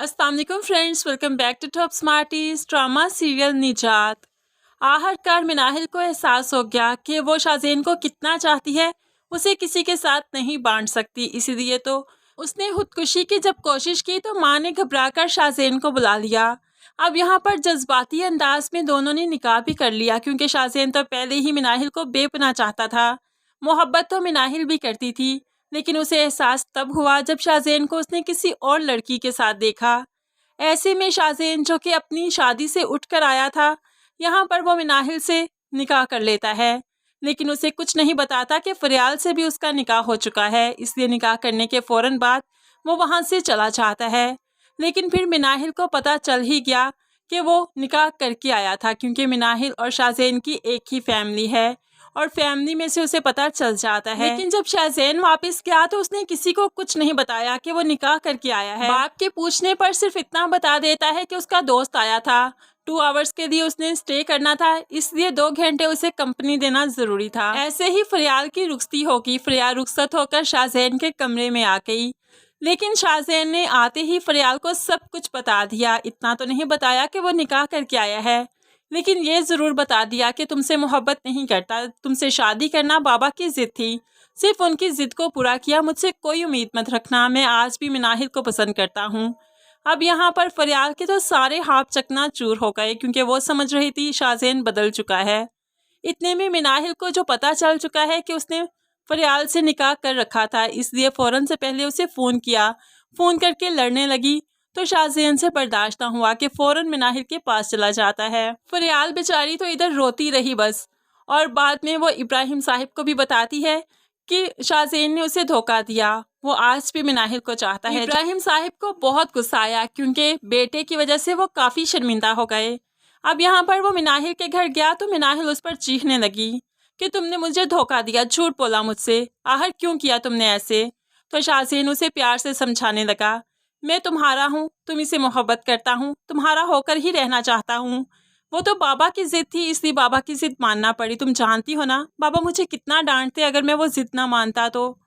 अस्सलाम वालेकुम friends, welcome back to Top Smarties. Drama serial Nijaat. आखिरकार मिनाहिल को एहसास हो गया कि वो शाज़ेन को कितना चाहती है, उसे किसी के साथ नहीं बांट सकती। इसीलिए तो उसने खुदकुशी की जब कोशिश की तो माँ ने घबराकर शाज़ेन को बुला लिया। अब यहाँ पर जज्बाती अंदाज में दोनों ने निकाह भी कर लिया, क्योंकि शाज़ेन तो पहले ही मिनाहिल को बेपनाह चाहता था। मोहब्बत तो मिनाहिल भी करती थी, लेकिन उसे एहसास तब हुआ जब शाज़ेन को उसने किसी और लड़की के साथ देखा। ऐसे में शाज़ेन, जो कि अपनी शादी से उठकर आया था, यहाँ पर वो मिनाहिल से निकाह कर लेता है, लेकिन उसे कुछ नहीं बताता कि फरियाल से भी उसका निकाह हो चुका है। इसलिए निकाह करने के फ़ौरन बाद वो वहाँ से चला जाता है। लेकिन फिर मिनाहिल को पता चल ही गया कि वो निकाह करके आया था, क्योंकि मिनाहिल और शाज़ेन की एक ही फैमिली है और फैमिली में से उसे पता चल जाता है। लेकिन जब शाज़ेन वापस गया तो उसने किसी को कुछ नहीं बताया कि वो निकाह करके आया है। बाप के पूछने पर सिर्फ इतना बता देता है कि उसका दोस्त आया था, 2 आवर्स के लिए उसने स्टे करना था, इसलिए 2 घंटे उसे कंपनी देना जरूरी था। ऐसे ही फरियाल की रुखसती होगी। फरियाल रुखसत होकर शाज़ेन के कमरे में आ गई, लेकिन शाज़ेन ने आते ही फरियाल को सब कुछ बता दिया। इतना तो नहीं बताया कि वो निकाह करके आया है, लेकिन ये ज़रूर बता दिया कि तुमसे मोहब्बत नहीं करता, तुमसे शादी करना बाबा की ज़िद थी, सिर्फ उनकी ज़िद को पूरा किया, मुझसे कोई उम्मीद मत रखना, मैं आज भी मिनाहिल को पसंद करता हूँ। अब यहाँ पर फरियाल के तो सारे हाथ चकनाचूर हो गए, क्योंकि वो समझ रही थी शाज़ेन बदल चुका है। इतने में मिनाहिल को जो पता चल चुका है कि उसने फरियाल से निकाह कर रखा था, इसलिए फ़ौरन से पहले उसे फ़ोन किया। फ़ोन करके लड़ने लगी तो शाज़ेन से बर्दाश्त न हुआ कि फ़ौरन मिनाहिल के पास चला जाता है। फरियाल बेचारी तो इधर रोती रही बस, और बाद में वो इब्राहिम साहिब को भी बताती है कि शाज़ेन ने उसे धोखा दिया, वो आज भी मिनाहिल को चाहता है। इब्राहिम साहिब को बहुत गुस्सा आया, क्योंकि बेटे की वजह से वो काफ़ी शर्मिंदा हो गए। अब यहाँ पर वो मिनाहिल के घर गया तो मिनाहिल उस पर चीखने लगी कि तुमने मुझे धोखा दिया, झूठ बोला मुझसे, आखिर क्यों किया तुमने ऐसे। तो शाज़ेन उसे प्यार से समझाने लगा, मैं तुम्हारा हूँ, तुम्ही से मोहब्बत करता हूँ, तुम्हारा होकर ही रहना चाहता हूँ। वो तो बाबा की ज़िद थी, इसलिए बाबा की ज़िद मानना पड़ी। तुम जानती हो ना बाबा मुझे कितना डांटते अगर मैं वो ज़िद ना मानता तो।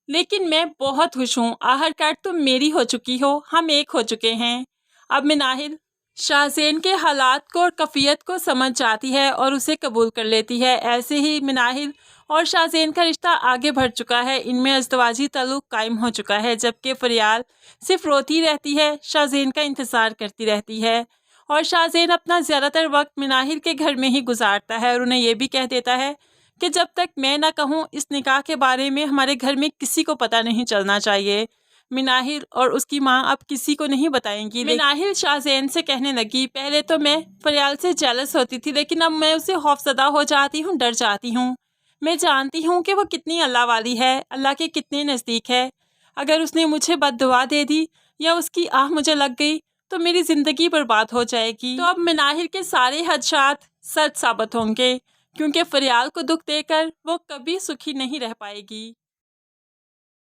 लेकिन मैं बहुत खुश हूँ, आखिरकार तुम मेरी हो चुकी हो, हम एक हो चुके हैं। अब मिनाहिल शाज़ेन के हालात को और कफ़ियत को समझ जाती है और उसे कबूल कर लेती है। ऐसे ही मिनाहिल और शाज़ेन का रिश्ता आगे बढ़ चुका है, इनमें अज़दवाजी ताल्लुक़ कायम हो चुका है। जबकि फरियाल सिर्फ रोती रहती है, शाज़ेन का इंतज़ार करती रहती है, और शाज़ेन अपना ज़्यादातर वक्त मिनाहिल के घर में ही गुजारता है और उन्हें यह भी कह देता है कि जब तक मैं ना कहूँ इस निकाह के बारे में हमारे घर में किसी को पता नहीं चलना चाहिए। मिनाहिल और उसकी माँ अब किसी को नहीं बताएंगी। मिनाहिल शाज़ेन से कहने लगी, पहले तो मैं फरियाल से जेलस होती थी, लेकिन अब मैं उसे खौफज़दा हो जाती हूँ, डर जाती हूँ। मैं जानती हूँ कि वो कितनी अल्लाह वाली है, अल्लाह के कितने नज़दीक है। अगर उसने मुझे बद्दुआ दे दी या उसकी आह मुझे लग गई तो मेरी ज़िंदगी बर्बाद हो जाएगी। तो अब मिनाहिल के सारे खदशात सच साबित होंगे, क्योंकि फरियाल को दुख देकर वो कभी सुखी नहीं रह पाएगी।